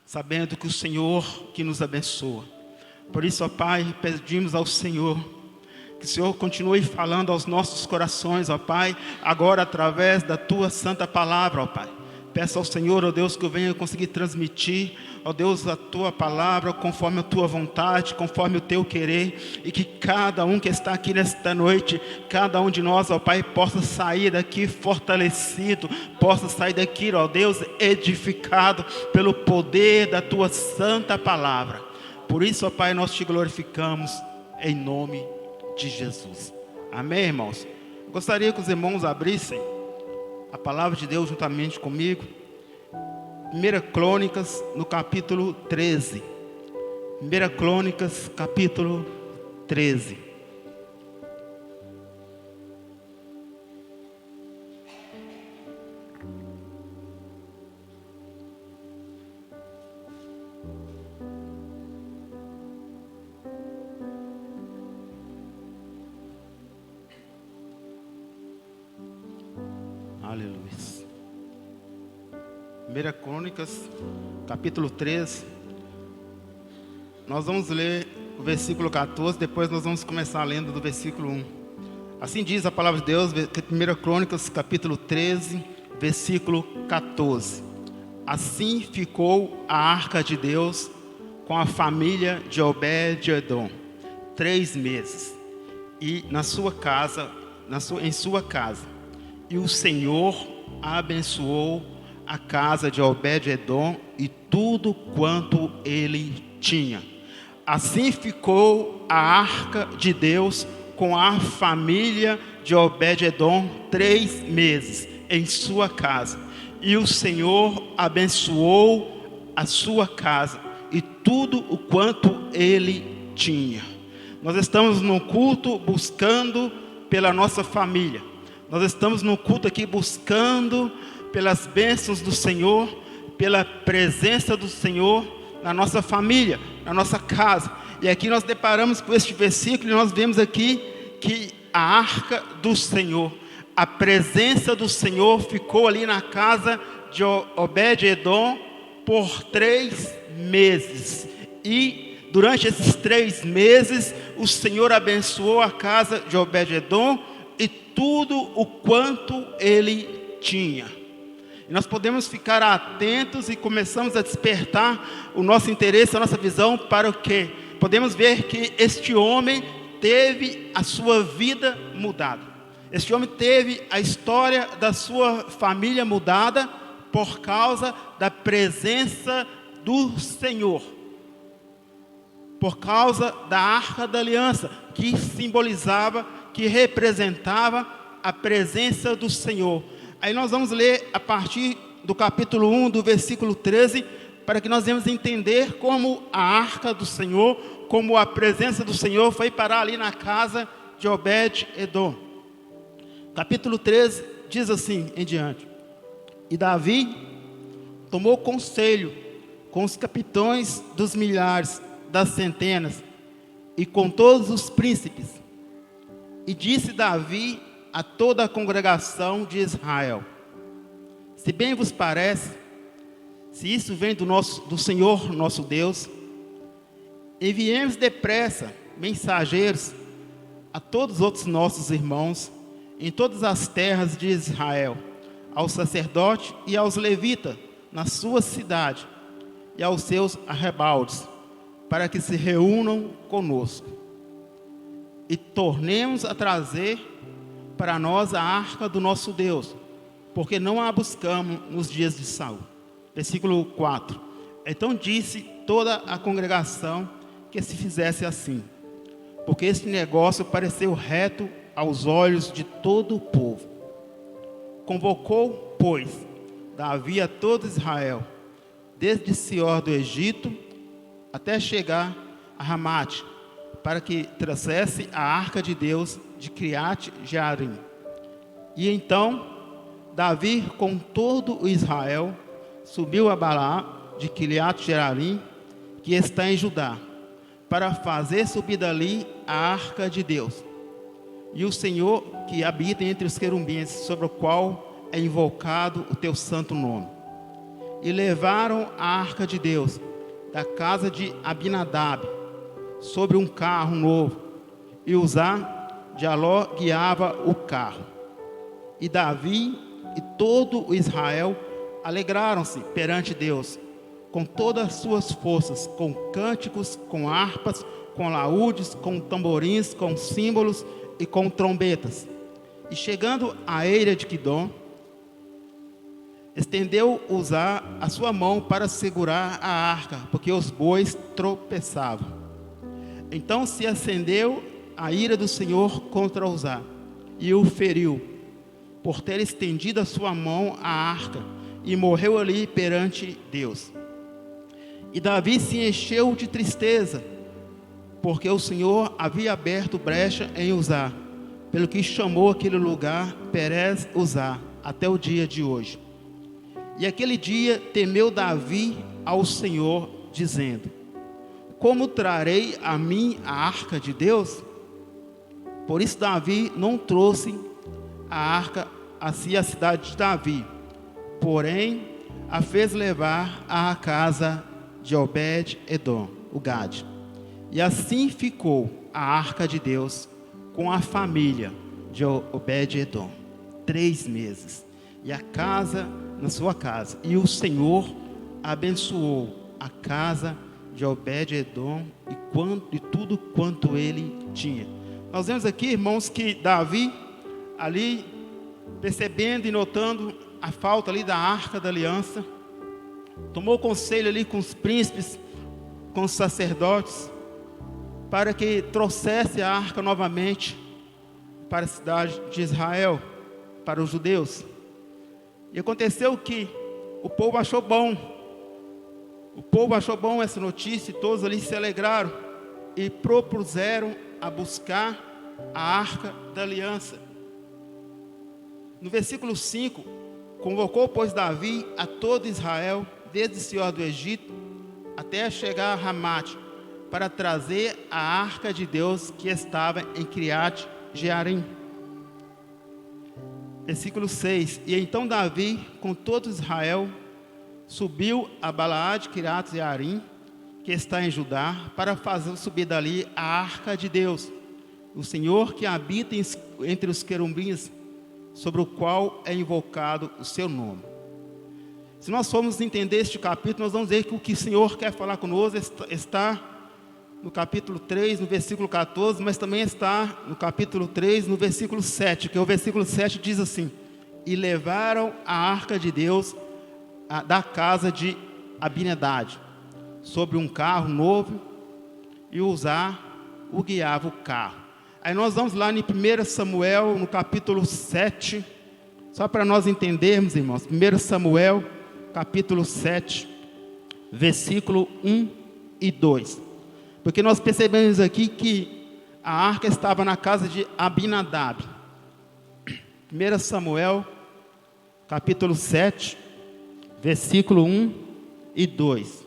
sabendo que o Senhor que nos abençoa. Por isso, ó Pai, pedimos ao Senhor que o Senhor continue falando aos nossos corações, ó Pai, agora através da Tua santa palavra, ó Pai. Peço ao Senhor, ó Deus, que eu venha conseguir transmitir, ó Deus, a Tua palavra conforme a Tua vontade, conforme o Teu querer, e que cada um que está aqui nesta noite, cada um de nós, ó Pai, possa sair daqui fortalecido, possa sair daqui, ó Deus, edificado pelo poder da Tua santa palavra. Por isso, ó Pai, nós Te glorificamos em nome de Jesus. Amém, irmãos? Gostaria que os irmãos abrissem a palavra de Deus juntamente comigo. 1 Crônicas, no capítulo 13. 1 Crônicas, capítulo 13. Aleluia. 1 Crônicas, capítulo 13. Nós vamos ler o versículo 14, depois nós vamos começar lendo do versículo 1. Assim diz a palavra de Deus, 1 Crônicas, capítulo 13, versículo 14. Assim ficou a arca de Deus com a família de Obed-edom 3 meses, e em sua casa. E o Senhor abençoou a casa de Obed-edom e tudo quanto ele tinha. Assim ficou a arca de Deus com a família de Obed-edom 3 meses em sua casa. E o Senhor abençoou a sua casa e tudo o quanto ele tinha. Nós estamos no culto buscando pela nossa família. Nós estamos no culto aqui buscando pelas bênçãos do Senhor, pela presença do Senhor na nossa família, na nossa casa. E aqui nós deparamos com este versículo e nós vemos aqui que a arca do Senhor, a presença do Senhor ficou ali na casa de Obed-edom por 3 meses. E durante esses 3 meses, o Senhor abençoou a casa de Obed-edom e tudo o quanto ele tinha. E nós podemos ficar atentos e começamos a despertar o nosso interesse, a nossa visão para o quê? Podemos ver que este homem teve a sua vida mudada. Este homem teve a história da sua família mudada por causa da presença do Senhor. Por causa da arca da aliança, que simbolizava, que representava a presença do Senhor. Aí nós vamos ler a partir do capítulo 1, do versículo 13, para que nós venhamos entender como a arca do Senhor, como a presença do Senhor foi parar ali na casa de Obed-edom. Capítulo 13 diz assim em diante: E Davi tomou conselho com os capitães dos milhares, das centenas, e com todos os príncipes. E disse Davi a toda a congregação de Israel: Se bem vos parece, se isso vem do Senhor nosso Deus, enviemos depressa mensageiros a todos os outros nossos irmãos em todas as terras de Israel, aos sacerdotes e aos levitas na sua cidade e aos seus arrebaldes, para que se reúnam conosco e tornemos a trazer para nós a arca do nosso Deus, porque não a buscamos nos dias de Saul. Versículo 4. Então disse toda a congregação que se fizesse assim, porque este negócio pareceu reto aos olhos de todo o povo. Convocou, pois, Davi a todo Israel, desde Sior do Egito até chegar a Ramate, para que trouxesse a arca de Deus de Criate Jearim. E então Davi com todo o Israel subiu a Balá de Criate Jearim, que está em Judá, para fazer subir dali a arca de Deus. E o Senhor que habita entre os querubins, sobre o qual é invocado o teu santo nome. e levaram a arca de Deus da casa de Abinadab sobre um carro novo, e Uzá de Aló guiava o carro. E Davi e todo o Israel alegraram-se perante Deus com todas as suas forças, com cânticos, com harpas, com laúdes, com tamborins, com símbolos e com trombetas. E chegando à eira de Quidom, estendeu Uzá a sua mão para segurar a arca, porque os bois tropeçavam. Então se acendeu a ira do Senhor contra Uzá, e o feriu, por ter estendido a sua mão à arca, e morreu ali perante Deus. E Davi se encheu de tristeza, porque o Senhor havia aberto brecha em Uzá, pelo que chamou aquele lugar Perez Uzá, até o dia de hoje. E aquele dia temeu Davi ao Senhor, dizendo: como trarei a mim a arca de Deus? Por isso Davi não trouxe a arca assim à cidade de Davi, porém a fez levar à casa de Obed-edom, o Gade. E assim ficou a arca de Deus com a família de Obed-edom 3 meses, e a casa na sua casa. E o Senhor abençoou a casa de Obed-edom e tudo quanto ele tinha. Nós vemos aqui, irmãos, que Davi, ali, percebendo e notando a falta ali da arca da aliança, tomou conselho ali com os príncipes, com os sacerdotes, para que trouxesse a arca novamente para a cidade de Israel, para os judeus. E aconteceu que o povo achou bom. O povo achou bom essa notícia, e todos ali se alegraram e propuseram a buscar a arca da aliança. No versículo 5, convocou, pois, Davi a todo Israel, desde Sior do Egito até chegar a Ramate, para trazer a arca de Deus que estava em Criate Jearim. Versículo 6, e então Davi, com todo Israel, subiu a Balaá de Criate Jearim, que está em Judá, para fazer subir dali a arca de Deus, o Senhor que habita entre os querubins, sobre o qual é invocado o seu nome. Se nós formos entender este capítulo, nós vamos ver que o que o Senhor quer falar conosco está no capítulo 3, no versículo 14, mas também está no capítulo 3, no versículo 7, que o versículo 7 diz assim: e levaram a arca de Deus da casa de Abinadab sobre um carro novo, e Uzá o guiava o carro. Aí nós vamos lá em 1 Samuel, no capítulo 7, só para nós entendermos, irmãos. 1 Samuel, capítulo 7, versículo 1 e 2. Porque nós percebemos aqui que a arca estava na casa de Abinadab. 1 Samuel, capítulo 7, versículo 1 e 2.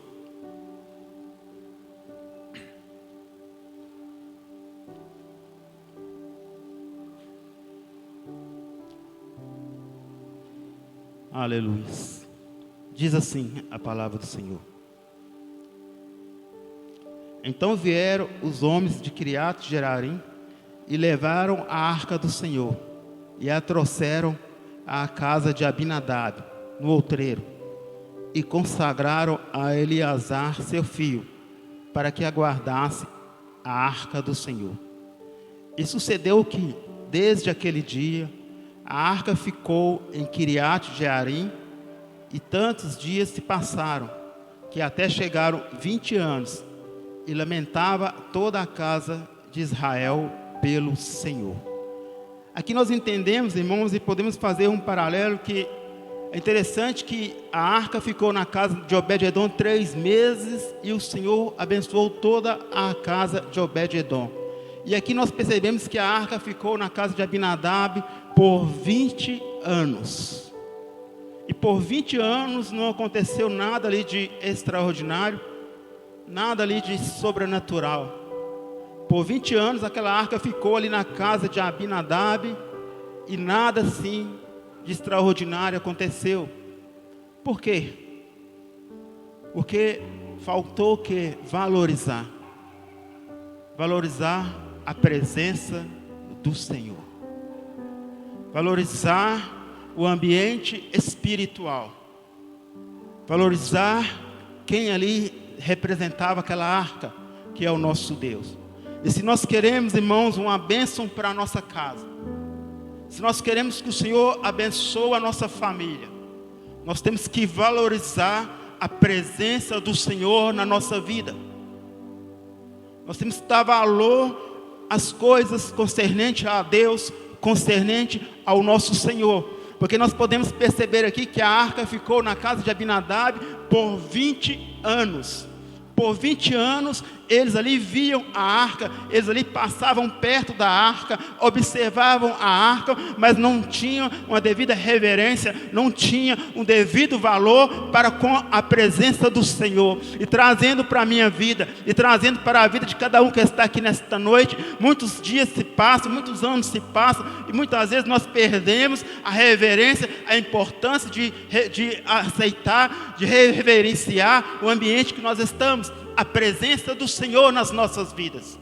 Aleluia. Diz assim a palavra do Senhor: então vieram os homens de Criate Jearim e levaram a arca do Senhor e a trouxeram à casa de Abinadab no outreiro, e consagraram a Eleazar seu filho para que aguardasse a arca do Senhor. E sucedeu que desde aquele dia a arca ficou em Criate Jearim, e tantos dias se passaram que até chegaram 20 anos, e lamentava toda a casa de Israel pelo Senhor. Aqui nós entendemos, irmãos, e podemos fazer um paralelo, que é interessante que a arca ficou na casa de Obed-edom 3 meses, e o Senhor abençoou toda a casa de Obed-edom. E aqui nós percebemos que a arca ficou na casa de Abinadab por 20 anos. E por 20 anos não aconteceu nada ali de extraordinário, nada ali de sobrenatural. Por 20 anos aquela arca ficou ali na casa de Abinadab, e nada assim de extraordinário aconteceu. Por quê? Porque faltou o quê? Valorizar a presença do Senhor, valorizar o ambiente espiritual, valorizar quem ali representava aquela arca, que é o nosso Deus. E se nós queremos, irmãos, uma bênção para a nossa casa, se nós queremos que o Senhor abençoe a nossa família, nós temos que valorizar a presença do Senhor na nossa vida. Nós temos que dar valor às coisas concernentes a Deus, concernente ao nosso Senhor. Porque nós podemos perceber aqui que a arca ficou na casa de Abinadab por 20 anos. Por 20 anos, eles ali viam a arca, eles ali passavam perto da arca, observavam a arca, mas não tinham uma devida reverência, não tinham um devido valor para com a presença do Senhor. E trazendo para a minha vida, e trazendo para a vida de cada um que está aqui nesta noite, muitos dias se passam, muitos anos se passam, e muitas vezes nós perdemos a reverência, a importância de aceitar, de reverenciar o ambiente que nós estamos, a presença do Senhor nas nossas vidas.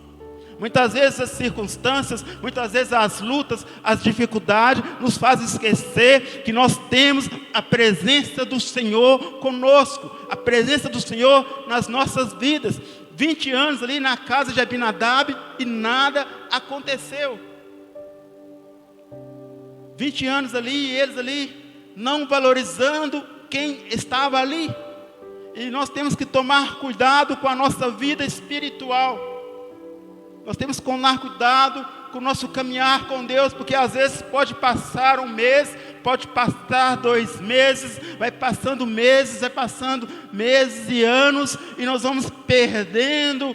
Muitas vezes as circunstâncias, muitas vezes as lutas, as dificuldades nos fazem esquecer que nós temos a presença do Senhor conosco, a presença do Senhor nas nossas vidas. 20 anos ali na casa de Abinadab e nada aconteceu. 20 anos ali e eles ali não valorizando quem estava ali. E nós temos que tomar cuidado com a nossa vida espiritual. Nós temos que tomar cuidado com o nosso caminhar com Deus, porque às vezes pode passar um mês, pode passar 2 meses, vai passando meses e anos, e nós vamos perdendo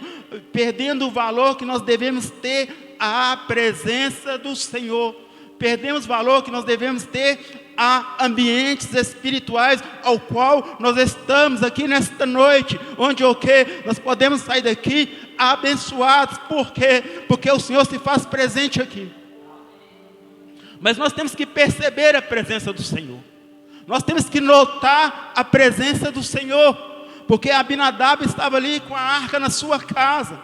o valor que nós devemos ter à presença do Senhor. Perdemos o valor que nós devemos ter a ambientes espirituais ao qual nós estamos aqui nesta noite, onde o que nós podemos sair daqui abençoados. Por quê? Porque o Senhor se faz presente aqui. Mas nós temos que perceber a presença do Senhor, nós temos que notar a presença do Senhor, porque Abinadab estava ali com a arca na sua casa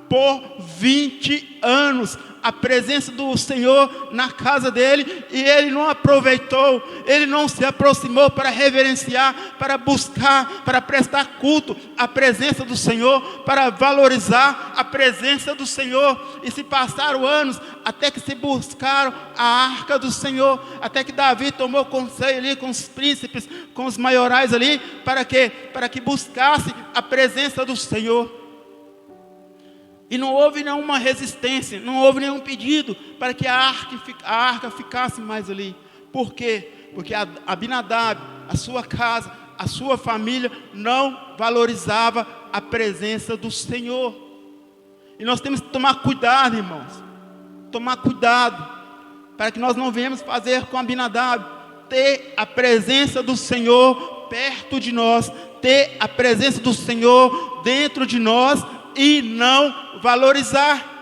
por 20 anos, a presença do Senhor na casa dele, e ele não aproveitou, ele não se aproximou para reverenciar, para buscar, para prestar culto à presença do Senhor, para valorizar a presença do Senhor. E se passaram anos, até que se buscaram a arca do Senhor, até que Davi tomou conselho ali com os príncipes, com os maiorais ali, para que buscasse a presença do Senhor. E não houve nenhuma resistência, não houve nenhum pedido para que a arca ficasse mais ali. Por quê? Porque Abinadab, a sua casa, a sua família não valorizava a presença do Senhor. E nós temos que tomar cuidado, irmãos. Tomar cuidado para que nós não venhamos fazer com Abinadab, ter a presença do Senhor perto de nós, ter a presença do Senhor dentro de nós e não valorizar,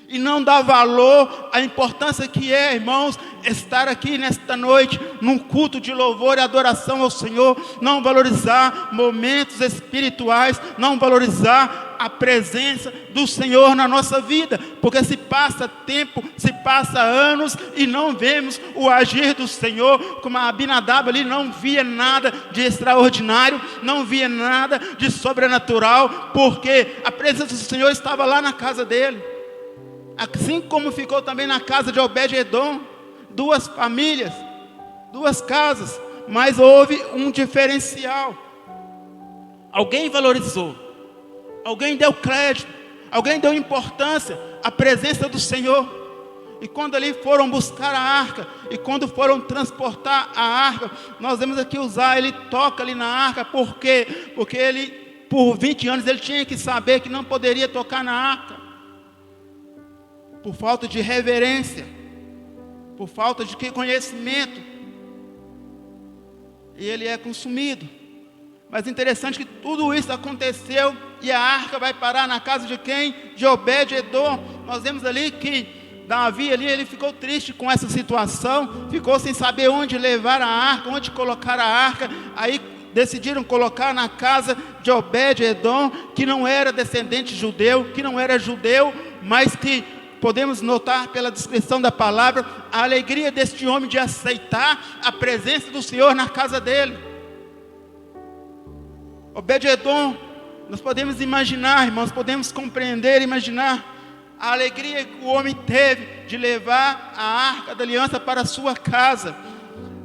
e não dar valor à importância que é, irmãos, estar aqui nesta noite, num culto de louvor e adoração ao Senhor, não valorizar momentos espirituais, não valorizar a presença do Senhor na nossa vida, porque se passa tempo, se passa anos, e não vemos o agir do Senhor, como a Abinadab ali não via nada de extraordinário, não via nada de sobrenatural, porque a presença do Senhor estava lá na casa dele, assim como ficou também na casa de Obed-edom. 2 famílias, 2 casas, mas houve um diferencial. Alguém valorizou, alguém deu crédito, alguém deu importância à presença do Senhor. E quando ali foram buscar a arca, e quando foram transportar a arca, nós vemos aqui Uzá, ele toca ali na arca. Por quê? Porque ele, por 20 anos, ele tinha que saber que não poderia tocar na arca, por falta de reverência, por falta de conhecimento, e ele é consumido. Mas interessante que tudo isso aconteceu, e a arca vai parar na casa de quem? De Obed-edom. Nós vemos ali que Davi ali, ele ficou triste com essa situação, ficou sem saber onde levar a arca, onde colocar a arca. Aí decidiram colocar na casa de Obed-edom, que não era descendente judeu, que não era judeu, mas que podemos notar pela descrição da palavra, a alegria deste homem de aceitar a presença do Senhor na casa dele. Obed-edom, nós podemos imaginar, irmãos, podemos compreender, imaginar a alegria que o homem teve de levar a arca da aliança para a sua casa.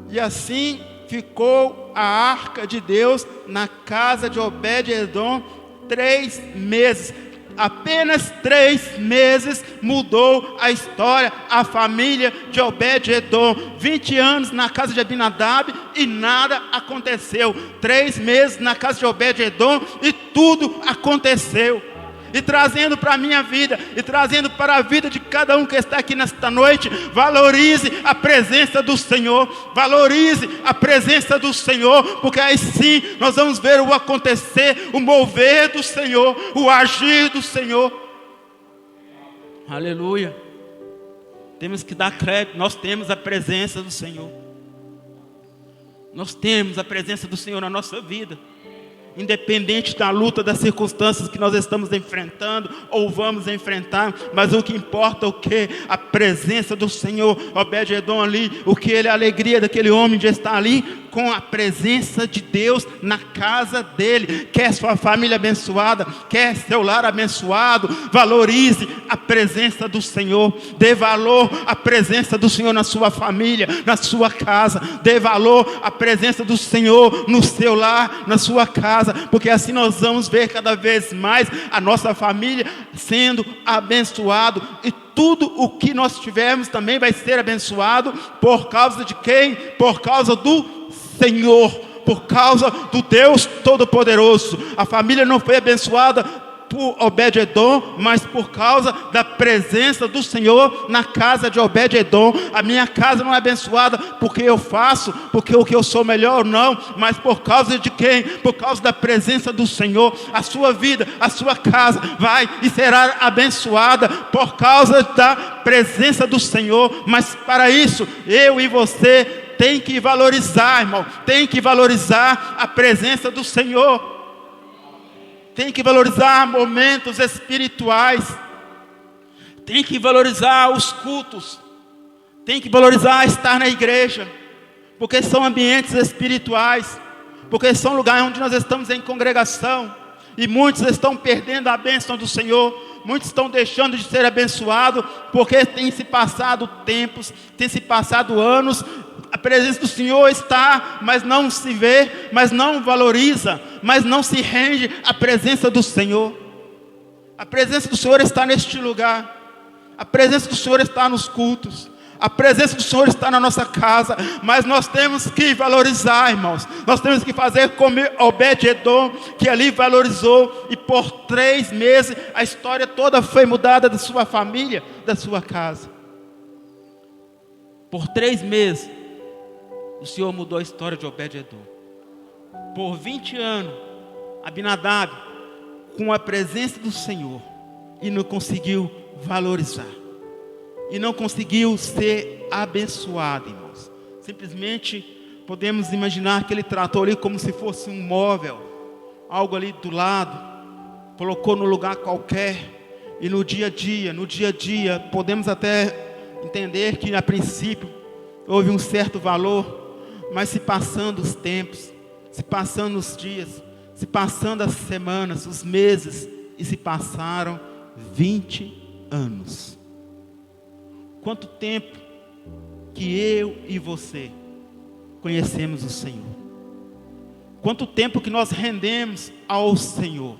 E assim ficou a arca de Deus na casa de Obed-edom 3 meses. Apenas 3 meses mudou a história, a família de Obed-edom. 20 anos na casa de Abinadab e nada aconteceu. 3 meses na casa de Obed-edom e tudo aconteceu. E trazendo para a minha vida, e trazendo para a vida de cada um que está aqui nesta noite, valorize a presença do Senhor, valorize a presença do Senhor, porque aí sim nós vamos ver o acontecer, o mover do Senhor, o agir do Senhor. Aleluia. Temos que dar crédito, nós temos a presença do Senhor. Nós temos a presença do Senhor na nossa vida. Independente da luta, das circunstâncias que nós estamos enfrentando ou vamos enfrentar, mas o que importa é o que? A presença do Senhor. Obed-edom ali, o que ele, a alegria daquele homem de estar ali com a presença de Deus na casa dele. Quer sua família abençoada, quer seu lar abençoado, valorize a presença do Senhor, dê valor à presença do Senhor na sua família, na sua casa, dê valor à presença do Senhor no seu lar, na sua casa, porque assim nós vamos ver cada vez mais a nossa família sendo abençoado, e tudo o que nós tivermos também vai ser abençoado. Por causa de quem? Por causa do Senhor, por causa do Deus Todo-Poderoso. A família não foi abençoada por Obed-edom, mas por causa da presença do Senhor na casa de Obed-edom. A minha casa não é abençoada porque eu faço, porque o que eu sou melhor, não, mas por causa de quem? Por causa da presença do Senhor. A sua vida, a sua casa vai e será abençoada por causa da presença do Senhor. Mas para isso, eu e você tem que valorizar, irmão, tem que valorizar a presença do Senhor. Tem que valorizar momentos espirituais. Tem que valorizar os cultos. Tem que valorizar estar na igreja. Porque são ambientes espirituais. Porque são lugares onde nós estamos em congregação. E muitos estão perdendo a bênção do Senhor. Muitos estão deixando de ser abençoados. Porque tem se passado tempos, tem se passado anos. A presença do Senhor está, mas não se vê, mas não valoriza, mas não se rende à presença do Senhor. A presença do Senhor está neste lugar. A presença do Senhor está nos cultos. A presença do Senhor está na nossa casa. Mas nós temos que valorizar, irmãos. Nós temos que fazer como Obed-edom, que ali valorizou. E por 3 meses a história toda foi mudada da sua família, da sua casa. Por 3 meses o Senhor mudou a história de Obed-edom. Por 20 anos, Abinadab, com a presença do Senhor, e não conseguiu valorizar, e não conseguiu ser abençoado, irmãos. Simplesmente podemos imaginar que ele tratou ali como se fosse um móvel, algo ali do lado, colocou no lugar qualquer, e no dia a dia, podemos até entender que a princípio houve um certo valor, mas se passando os tempos, se passando os dias, se passando as semanas, os meses, e se passaram 20 anos. Quanto tempo que eu e você conhecemos o Senhor? Quanto tempo que nós rendemos ao Senhor?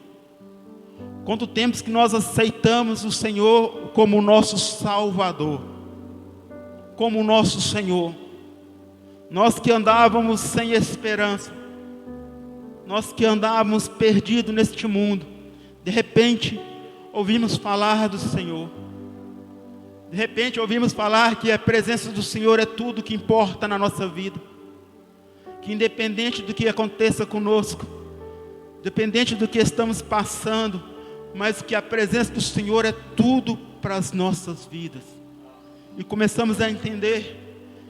Quanto tempo que nós aceitamos o Senhor como o nosso Salvador, como o nosso Senhor? Nós que andávamos sem esperança, nós que andávamos perdidos neste mundo, de repente ouvimos falar do Senhor. De repente ouvimos falar que a presença do Senhor é tudo que importa na nossa vida. Que independente do que aconteça conosco, independente do que estamos passando, mas que a presença do Senhor é tudo para as nossas vidas. E começamos a entender,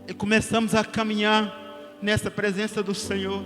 e começamos a caminhar nessa presença do Senhor.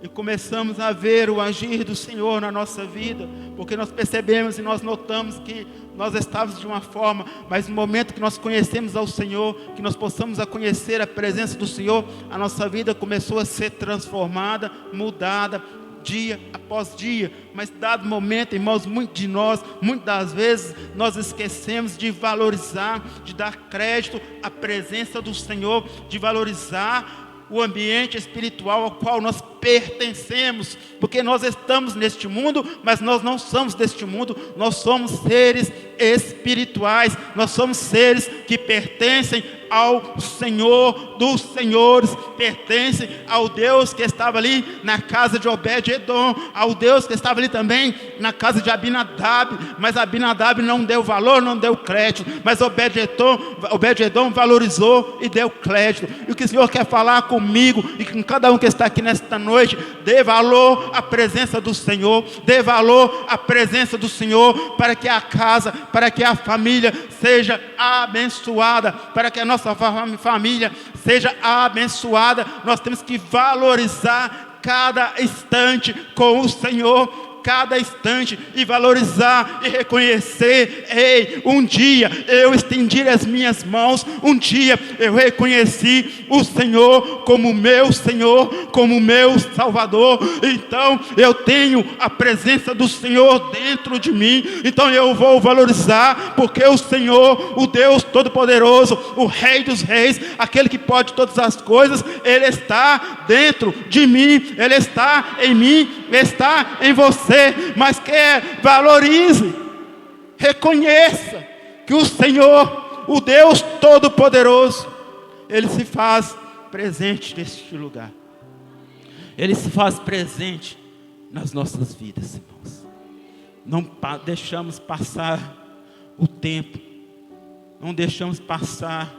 e começamos a ver o agir do Senhor na nossa vida, porque nós percebemos e nós notamos que nós estávamos de uma forma, mas no momento que nós conhecemos ao Senhor, que nós possamos a conhecer a presença do Senhor, a nossa vida começou a ser transformada, mudada, dia após dia. Mas dado momento, irmãos, muitas das vezes nós esquecemos de valorizar, de dar crédito à presença do Senhor, de valorizar o ambiente espiritual ao qual nós pertencemos, porque nós estamos neste mundo, mas nós não somos deste mundo, nós somos seres espirituais, nós somos seres que pertencem ao Senhor dos senhores, pertencem ao Deus que estava ali na casa de Obed-edom, ao Deus que estava ali também na casa de Abinadab, mas Abinadab não deu valor, não deu crédito, mas Obed-edom valorizou e deu crédito. E o que o Senhor quer falar comigo e com cada um que está aqui nesta noite: dê valor à presença do Senhor, dê valor à presença do Senhor, para que a casa, para que a família seja abençoada, para que a nossa família seja abençoada. Nós temos que valorizar cada instante com o Senhor, cada instante, e valorizar e reconhecer: ei, um dia eu estendi as minhas mãos, um dia eu reconheci o Senhor como meu Senhor, como meu Salvador. Então eu tenho a presença do Senhor dentro de mim, então eu vou valorizar, porque o Senhor, o Deus Todo-Poderoso, o Rei dos Reis, aquele que pode todas as coisas, Ele está dentro de mim, Ele está em mim, está em você. Mas quer, valorize, reconheça que o Senhor, o Deus Todo-Poderoso, Ele se faz presente neste lugar. Ele se faz presente nas nossas vidas, irmãos. Não deixamos passar o tempo, não deixamos passar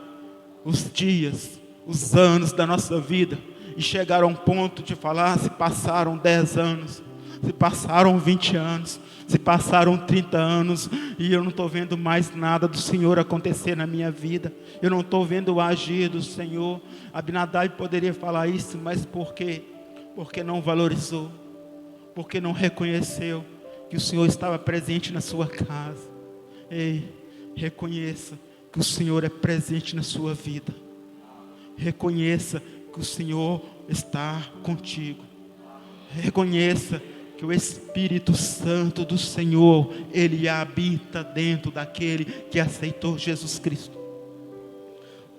os dias, os anos da nossa vida e chegar a um ponto de falar: se passaram 10 anos, se passaram 20 anos, se passaram 30 anos, e eu não estou vendo mais nada do Senhor acontecer na minha vida, eu não estou vendo o agir do Senhor. Abinadab poderia falar isso, mas por quê? Porque não valorizou, porque não reconheceu que o Senhor estava presente na sua casa. Ei, reconheça que o Senhor é presente na sua vida, reconheça que o Senhor está contigo, reconheça que o Espírito Santo do Senhor, Ele habita dentro daquele que aceitou Jesus Cristo,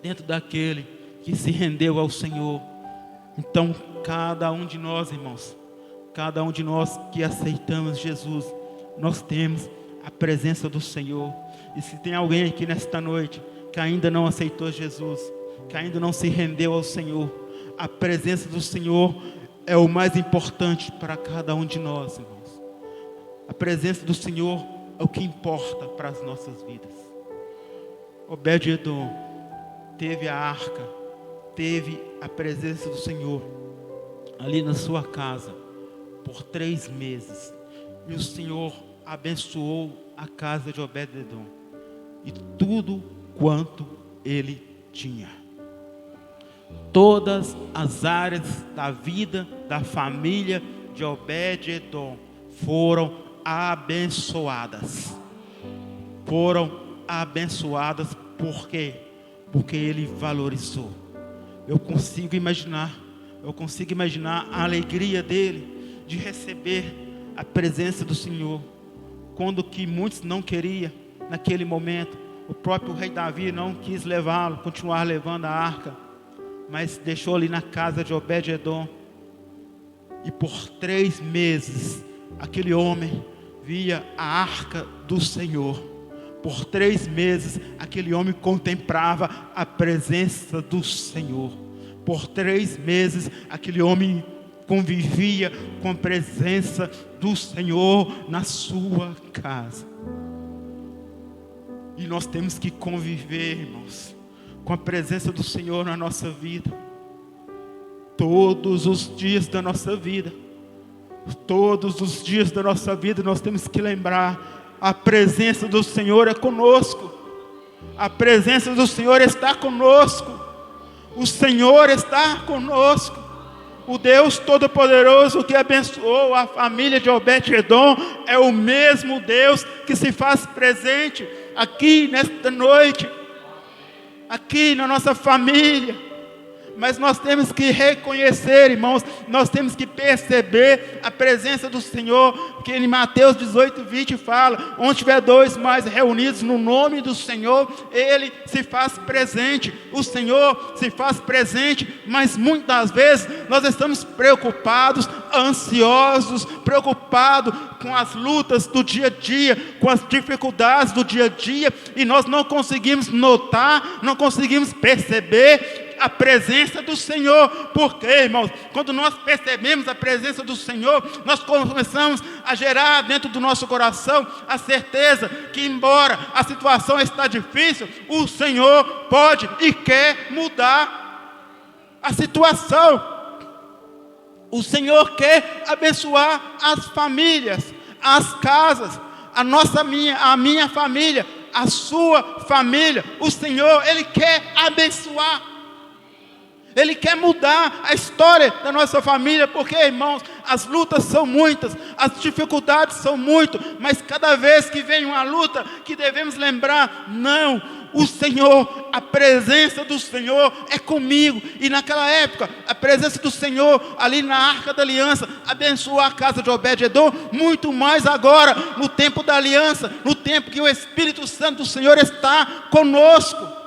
dentro daquele que se rendeu ao Senhor. Então cada um de nós, irmãos, cada um de nós que aceitamos Jesus, nós temos a presença do Senhor. E se tem alguém aqui nesta noite que ainda não aceitou Jesus, que ainda não se rendeu ao Senhor, a presença do Senhor é o mais importante para cada um de nós, irmãos. A presença do Senhor é o que importa para as nossas vidas. Obed-edom teve a arca, teve a presença do Senhor ali na sua casa por 3 meses. E o Senhor abençoou a casa de Obed-edom e tudo quanto ele tinha. Todas as áreas da vida da família de Obed-edom foram abençoadas. Foram abençoadas por quê? Porque ele valorizou. Eu consigo imaginar a alegria dele de receber a presença do Senhor, quando que muitos não queriam naquele momento. O próprio rei Davi não quis levá-lo, continuar levando a arca, mas deixou ali na casa de Obed-edom. E por 3 meses aquele homem via a arca do Senhor. Por 3 meses aquele homem contemplava a presença do Senhor. Por 3 meses aquele homem convivia com a presença do Senhor na sua casa. E nós temos que conviver, irmãos, com a presença do Senhor na nossa vida, todos os dias da nossa vida. Todos os dias da nossa vida nós temos que lembrar: a presença do Senhor é conosco, a presença do Senhor está conosco, o Senhor está conosco. O Deus Todo-Poderoso que abençoou a família de Obed-Edom é o mesmo Deus que se faz presente aqui nesta noite, aqui na nossa família. Mas nós temos que reconhecer, irmãos, nós temos que perceber a presença do Senhor, que em Mateus 18:20 fala: onde tiver dois mais reunidos no nome do Senhor, Ele se faz presente. O Senhor se faz presente, mas muitas vezes nós estamos preocupados, ansiosos, preocupados com as lutas do dia a dia, com as dificuldades do dia a dia, e nós não conseguimos notar, não conseguimos perceber a presença do Senhor. Porque, irmãos, quando nós percebemos a presença do Senhor, nós começamos a gerar dentro do nosso coração a certeza que, embora a situação está difícil, o Senhor pode e quer mudar a situação. O Senhor quer abençoar as famílias, as casas, a minha família, a sua família. O Senhor, Ele quer abençoar. Ele quer mudar a história da nossa família, porque, irmãos, as lutas são muitas, as dificuldades são muitas, mas cada vez que vem uma luta, que devemos lembrar: não, o Senhor, a presença do Senhor é comigo. E naquela época, a presença do Senhor, ali na Arca da Aliança, abençoou a casa de Obed-Edom, muito mais agora, no tempo da aliança, no tempo que o Espírito Santo do Senhor está conosco,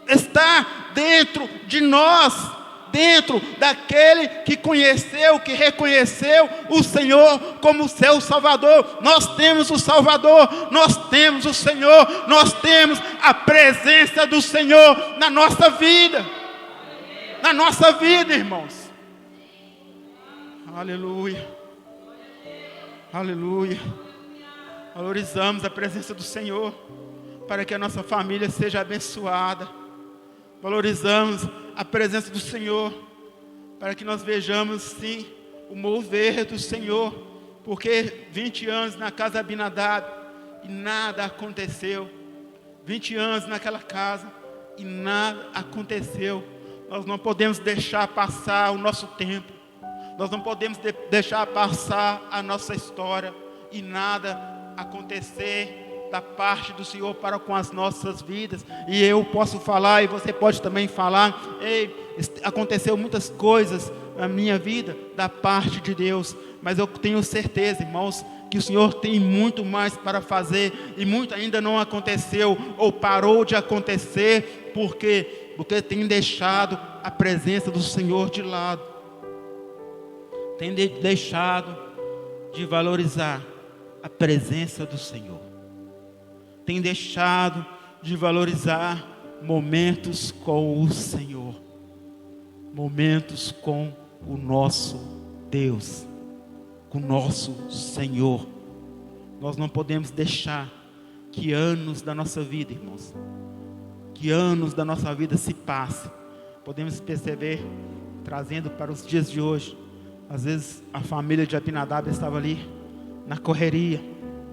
está dentro de nós, dentro daquele que conheceu, que reconheceu o Senhor como seu Salvador. Nós temos o Salvador, nós temos o Senhor, nós temos a presença do Senhor na nossa vida, irmãos. Aleluia, aleluia. Valorizamos a presença do Senhor para que a nossa família seja abençoada. Valorizamos a presença do Senhor para que nós vejamos, sim, o mover do Senhor. Porque 20 anos na casa de Abinadab e nada aconteceu. 20 anos naquela casa e nada aconteceu. Nós não podemos deixar passar o nosso tempo. Nós não podemos deixar passar a nossa história e nada acontecer da parte do Senhor para com as nossas vidas. E eu posso falar, e você pode também falar: ei, aconteceu muitas coisas na minha vida da parte de Deus, mas eu tenho certeza, irmãos, que o Senhor tem muito mais para fazer, e muito ainda não aconteceu, ou parou de acontecer. Por quê? Porque tem deixado a presença do Senhor de lado, tem deixado de valorizar a presença do Senhor, tem deixado de valorizar momentos com o Senhor, momentos com o nosso Deus, com o nosso Senhor. Nós não podemos deixar que anos da nossa vida, irmãos, que anos da nossa vida se passem. Podemos perceber, trazendo para os dias de hoje, às vezes a família de Abinadab estava ali na correria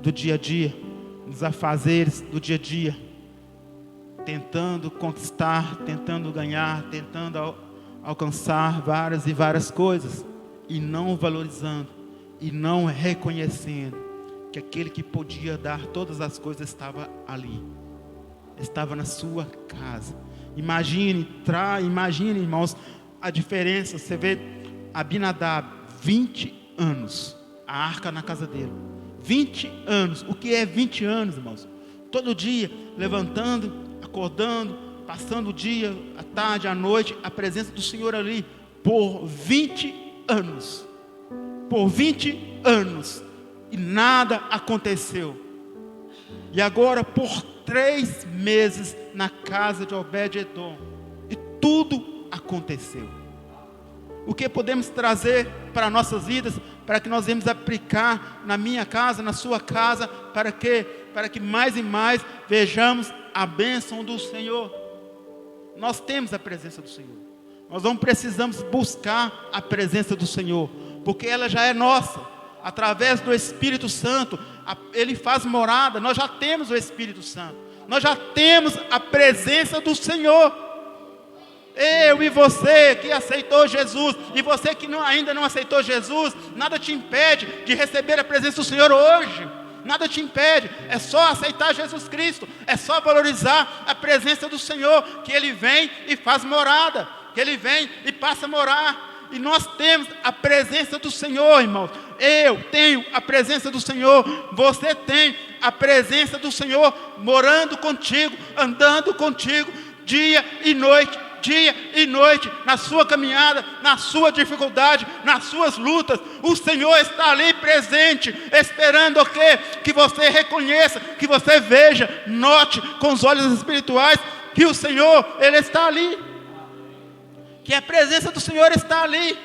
do dia a dia, nos afazeres do dia a dia, tentando conquistar, tentando ganhar, tentando alcançar várias e várias coisas, e não valorizando, e não reconhecendo que aquele que podia dar todas as coisas estava ali, estava na sua casa. Imagine, irmãos, a diferença. Você vê Abinadab, 20 anos, a arca na casa dele. 20 anos, o que é 20 anos, irmãos? Todo dia, levantando, acordando, passando o dia, a tarde, a noite, a presença do Senhor ali, por 20 anos. Por 20 anos, e nada aconteceu. E agora, por 3 meses, na casa de Obed-Edom, e tudo aconteceu. O que podemos trazer para nossas vidas, para que nós venhamos aplicar na minha casa, na sua casa, para que mais e mais vejamos a bênção do Senhor. Nós temos a presença do Senhor, nós não precisamos buscar a presença do Senhor, porque ela já é nossa, através do Espírito Santo. Ele faz morada, nós já temos o Espírito Santo, nós já temos a presença do Senhor. Eu e você que aceitou Jesus, e você que ainda não aceitou Jesus, nada te impede de receber a presença do Senhor hoje. Nada te impede, é só aceitar Jesus Cristo, é só valorizar a presença do Senhor, que Ele vem e faz morada, que Ele vem e passa a morar. E nós temos a presença do Senhor, irmãos. Eu tenho a presença do Senhor, você tem a presença do Senhor morando contigo, andando contigo, dia e noite, na sua caminhada, na sua dificuldade, nas suas lutas. O Senhor está ali presente, esperando o quê? Que você reconheça, que você veja, note com os olhos espirituais que o Senhor, Ele está ali, que a presença do Senhor está ali,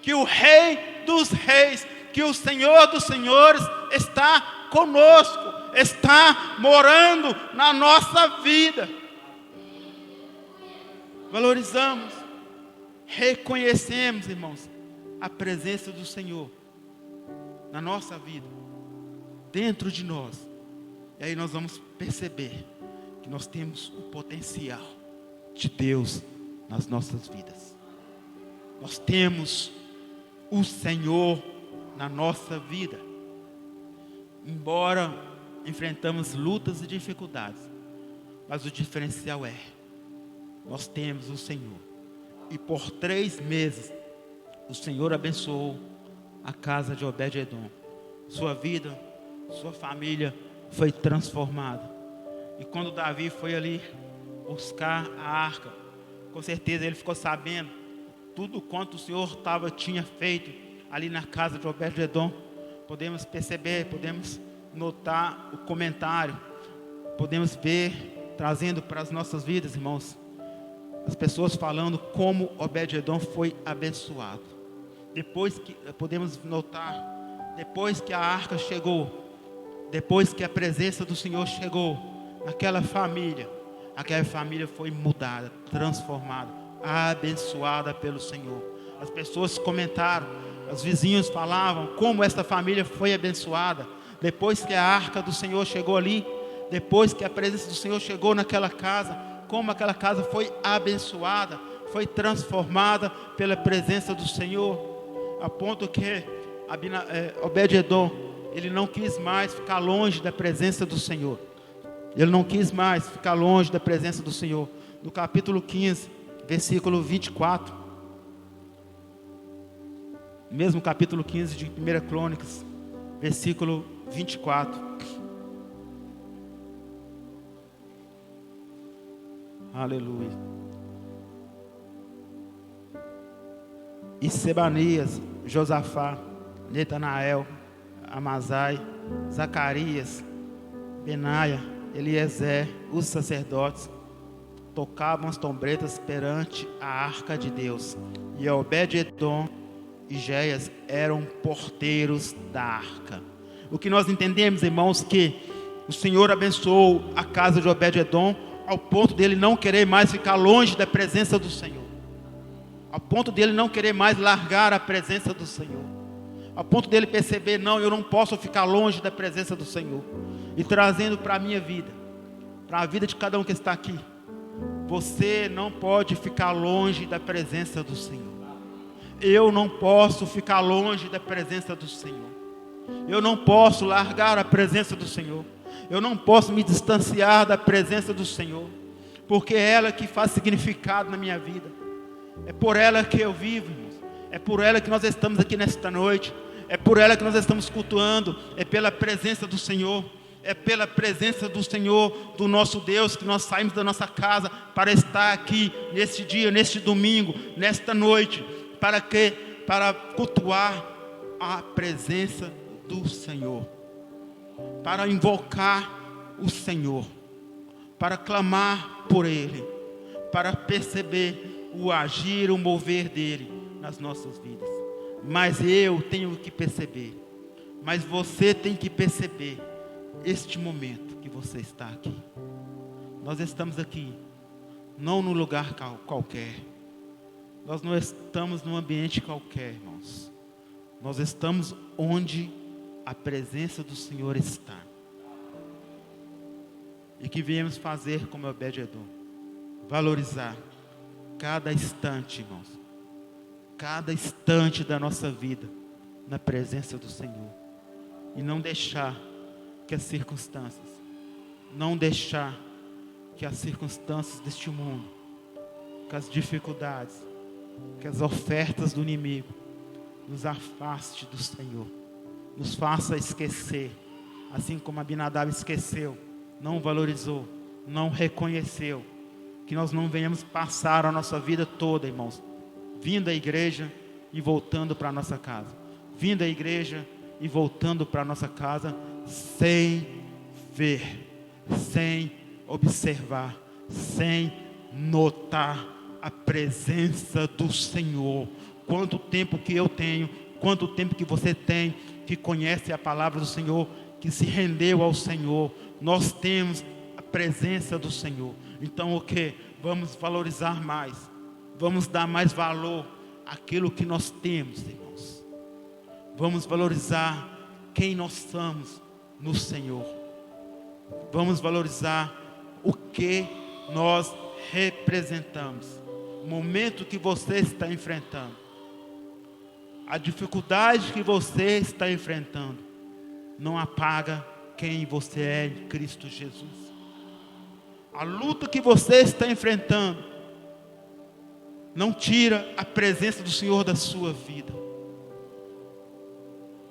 que o Rei dos Reis, que o Senhor dos Senhores está conosco, está morando na nossa vida. Valorizamos, reconhecemos, irmãos, a presença do Senhor na nossa vida, dentro de nós. E aí nós vamos perceber que nós temos o potencial de Deus nas nossas vidas. Nós temos o Senhor na nossa vida. Embora enfrentamos lutas e dificuldades, mas o diferencial é: nós temos o Senhor. E por 3 meses o Senhor abençoou a casa de Obed-edom. Sua vida, sua família foi transformada. E quando Davi foi ali buscar a arca, com certeza ele ficou sabendo tudo quanto o Senhor tinha feito ali na casa de Obed-edom. Podemos perceber, podemos notar o comentário, podemos ver, trazendo para as nossas vidas, irmãos, as pessoas falando como Obed-edom foi abençoado. Depois que podemos notar, depois que a arca chegou, depois que a presença do Senhor chegou naquela família, aquela família foi mudada, transformada, abençoada pelo Senhor. As pessoas comentaram, os vizinhos falavam como esta família foi abençoada. Depois que a arca do Senhor chegou ali, depois que a presença do Senhor chegou naquela casa, como aquela casa foi abençoada, foi transformada pela presença do Senhor, a ponto que Obed-edom, ele não quis mais ficar longe da presença do Senhor. Ele não quis mais ficar longe da presença do Senhor. No capítulo 15, versículo 24, mesmo capítulo 15 de 1 Crônicas, versículo 24. Aleluia. E Sebanias, Josafá, Netanael, Amazai, Zacarias, Benaia, Eliezer, os sacerdotes, tocavam as trombetas perante a arca de Deus. E Obed-edom e Géias eram porteiros da arca. O que nós entendemos, irmãos, que o Senhor abençoou a casa de Obed-edom ao ponto dele não querer mais ficar longe da presença do Senhor, ao ponto dele não querer mais largar a presença do Senhor, ao ponto dele perceber: não, eu não posso ficar longe da presença do Senhor. E trazendo para a minha vida, para a vida de cada um que está aqui, você não pode ficar longe da presença do Senhor. Eu não posso ficar longe da presença do Senhor. Eu não posso largar a presença do Senhor. Eu não posso me distanciar da presença do Senhor, porque é ela que faz significado na minha vida. É por ela que eu vivo, irmãos. É por ela que nós estamos aqui nesta noite. É por ela que nós estamos cultuando. É pela presença do Senhor. É pela presença do Senhor, do nosso Deus, que nós saímos da nossa casa para estar aqui neste dia, neste domingo, nesta noite. Para quê? Para cultuar a presença do Senhor, para invocar o Senhor, para clamar por Ele, para perceber o agir, o mover dEle nas nossas vidas. Mas eu tenho que perceber, mas você tem que perceber este momento que você está aqui. Nós estamos aqui, não num lugar qualquer. Nós não estamos num ambiente qualquer, irmãos. Nós estamos onde a presença do Senhor está. E que viemos fazer como Obed-edom: valorizar cada instante, irmãos, cada instante da nossa vida na presença do Senhor, e não deixar que as circunstâncias, não deixar que as circunstâncias deste mundo, que as dificuldades, que as ofertas do inimigo nos afaste do Senhor, nos faça esquecer, assim como Abinadab esqueceu, não valorizou, não reconheceu, que nós não venhamos passar a nossa vida toda, irmãos, vindo à igreja e voltando para a nossa casa, vindo à igreja e voltando para a nossa casa, sem ver, sem observar, sem notar a presença do Senhor. Quanto tempo que eu tenho, quanto tempo que você tem, que conhece a palavra do Senhor, que se rendeu ao Senhor, nós temos a presença do Senhor. Então o que? Vamos valorizar mais, vamos dar mais valor àquilo que nós temos, irmãos. Vamos valorizar quem nós somos no Senhor. Vamos valorizar o que nós representamos. O momento que você está enfrentando, a dificuldade que você está enfrentando, não apaga quem você é em Cristo Jesus. A luta que você está enfrentando não tira a presença do Senhor da sua vida.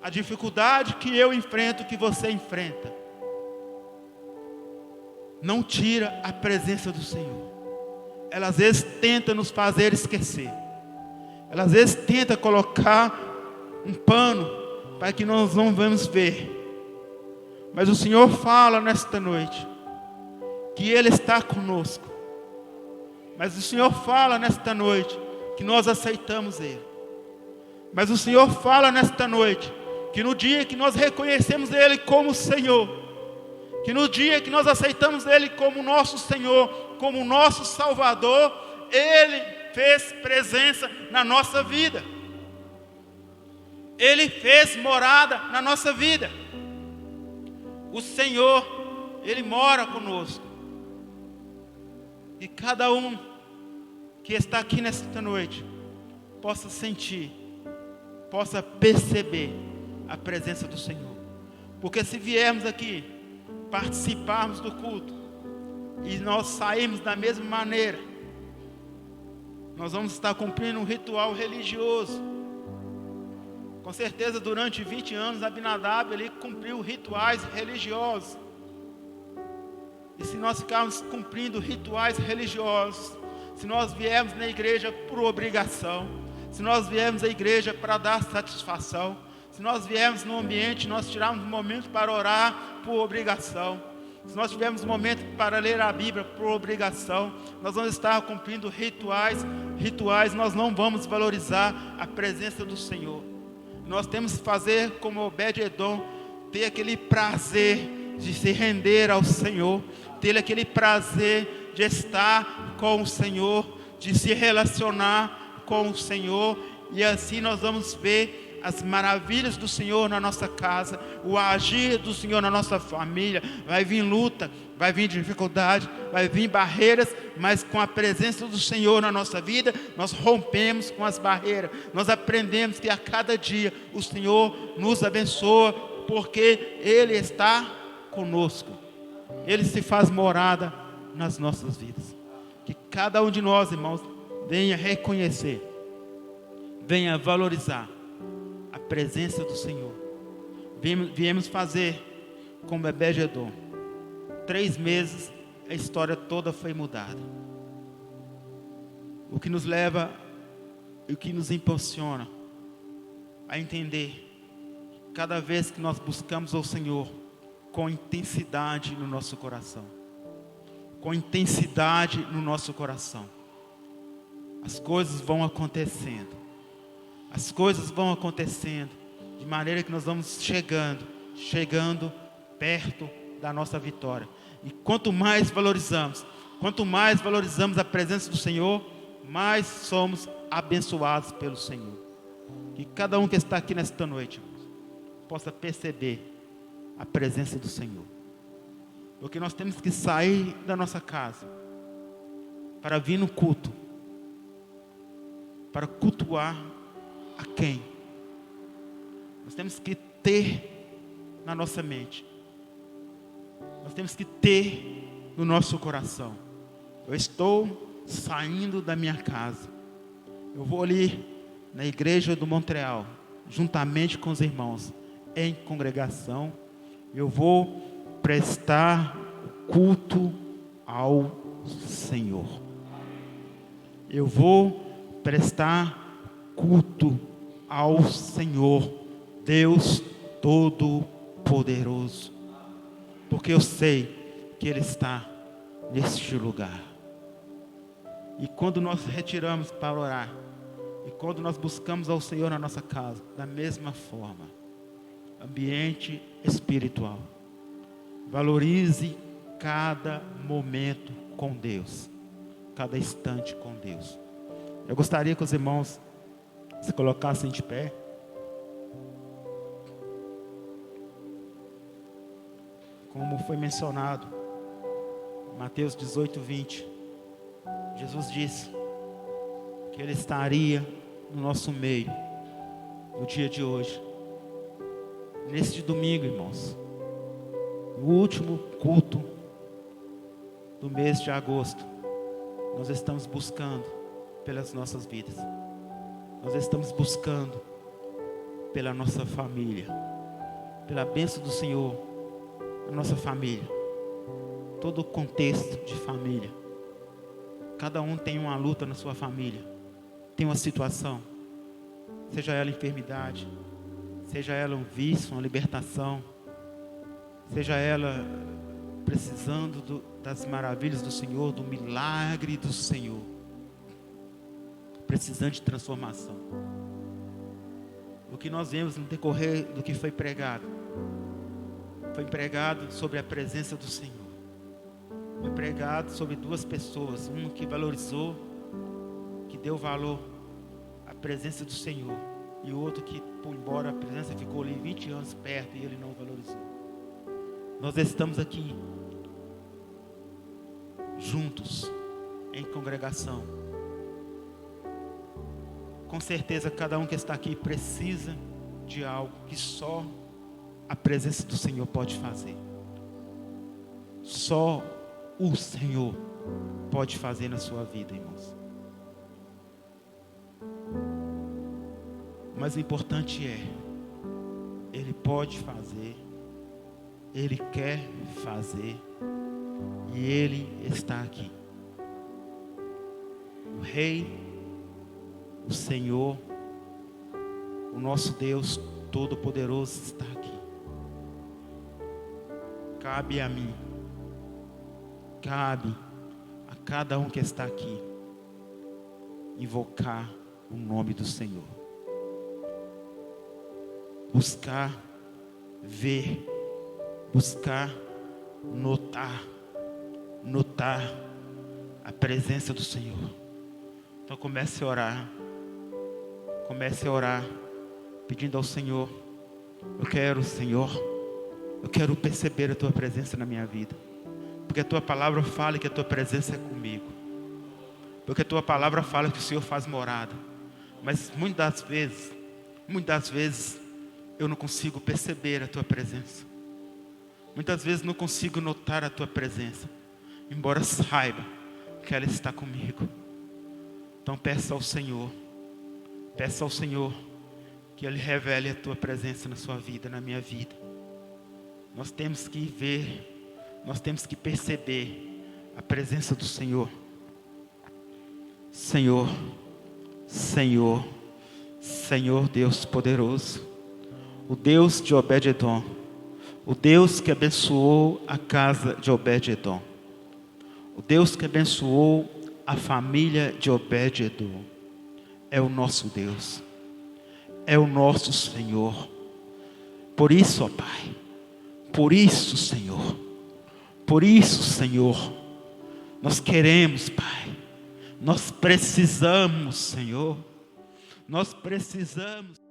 A dificuldade que eu enfrento, que você enfrenta, não tira a presença do Senhor. Ela às vezes tenta nos fazer esquecer. Ela às vezes tenta colocar um pano para que nós não vamos ver. Mas o Senhor fala nesta noite que Ele está conosco. Mas o Senhor fala nesta noite que nós aceitamos Ele. Mas o Senhor fala nesta noite que no dia que nós reconhecemos Ele como Senhor, que no dia que nós aceitamos Ele como nosso Senhor, como nosso Salvador, Ele fez presença na nossa vida. Ele fez morada na nossa vida. O Senhor, Ele mora conosco. E cada um que está aqui nesta noite possa sentir, possa perceber a presença do Senhor. Porque se viermos aqui participarmos do culto e nós sairmos da mesma maneira, nós vamos estar cumprindo um ritual religioso. Com certeza durante 20 anos Abinadab ele cumpriu rituais religiosos. E se nós ficarmos cumprindo rituais religiosos, se nós viermos na igreja por obrigação, se nós viermos à igreja para dar satisfação, se nós viermos no ambiente, nós tirarmos um momento para orar por obrigação, se nós tivermos um momento para ler a Bíblia por obrigação, nós vamos estar cumprindo rituais, nós não vamos valorizar a presença do Senhor. Nós temos que fazer como Obed-edom, ter aquele prazer de se render ao Senhor, ter aquele prazer de estar com o Senhor, de se relacionar com o Senhor, e assim nós vamos ver as maravilhas do Senhor na nossa casa, o agir do Senhor na nossa família. Vai vir luta, vai vir dificuldade, vai vir barreiras, mas com a presença do Senhor na nossa vida, nós rompemos com as barreiras, nós aprendemos que a cada dia o Senhor nos abençoa, porque Ele está conosco, Ele se faz morada nas nossas vidas. Que cada um de nós, irmãos, venha reconhecer, venha valorizar a presença do Senhor. Viemos fazer como Obed-edom. 3 meses, a história toda foi mudada. O que nos leva, o que nos impulsiona a entender, cada vez que nós buscamos ao Senhor com intensidade no nosso coração, com intensidade no nosso coração, as coisas vão acontecendo, as coisas vão acontecendo, de maneira que nós vamos chegando perto da nossa vitória. E quanto mais valorizamos a presença do Senhor, mais somos abençoados pelo Senhor. Que cada um que está aqui nesta noite, irmãos, possa perceber a presença do Senhor. Porque nós temos que sair da nossa casa para vir no culto para cultuar a quem? Nós temos que ter na nossa mente. Nós temos que ter no nosso coração. Eu estou saindo da minha casa. Eu vou ali na igreja do Montreal, juntamente com os irmãos, em congregação. Eu vou prestar culto ao Senhor. Eu vou prestar culto ao Senhor, Deus Todo-Poderoso, porque eu sei que Ele está neste lugar. E quando nós retiramos para orar, e quando nós buscamos ao Senhor na nossa casa, da mesma forma, ambiente espiritual, valorize cada momento com Deus, cada instante com Deus. Eu gostaria que os irmãos se colocassem de pé. Como foi mencionado, Mateus 18:20, Jesus disse que Ele estaria no nosso meio, no dia de hoje. Neste domingo, irmãos, no último culto do mês de agosto, nós estamos buscando pelas nossas vidas. Nós estamos buscando pela nossa família, pela bênção do Senhor, a nossa família, todo o contexto de família. Cada um tem uma luta na sua família, tem uma situação, seja ela enfermidade, seja ela um vício, uma libertação, seja ela precisando das maravilhas do Senhor, do milagre do Senhor, precisando de transformação. O que nós vemos no decorrer do que foi pregado sobre a presença do Senhor. Foi pregado sobre duas pessoas, um que valorizou, que deu valor à presença do Senhor, e o outro que, por embora a presença ficou ali 20 anos perto e ele não valorizou. Nós estamos aqui juntos em congregação. Com certeza cada um que está aqui precisa de algo que só a presença do Senhor pode fazer. Só o Senhor pode fazer na sua vida, irmãos. Mas o importante é, Ele pode fazer, Ele quer fazer, e Ele está aqui. O Rei, o Senhor, o nosso Deus Todo-Poderoso está aqui. Cabe a mim, cabe a cada um que está aqui, invocar o nome do Senhor. Buscar, ver, buscar, notar a presença do Senhor. Então comece a orar, pedindo ao Senhor: eu quero, Senhor, eu quero perceber a Tua presença na minha vida, porque a Tua palavra fala que a Tua presença é comigo, porque a Tua palavra fala que o Senhor faz morada, mas muitas vezes eu não consigo perceber a Tua presença, muitas vezes não consigo notar a Tua presença, embora saiba que ela está comigo. Então peça ao Senhor que Ele revele a Tua presença na sua vida, na minha vida. Nós temos que ver, nós temos que perceber a presença do Senhor. Senhor Deus poderoso, o Deus de Obed-edom, o Deus que abençoou a casa de Obed-edom, o Deus que abençoou a família de Obed-edom, é o nosso Deus, é o nosso Senhor. Por isso, ó Pai, por isso, Senhor, nós queremos, Pai, nós precisamos, Senhor, nós precisamos.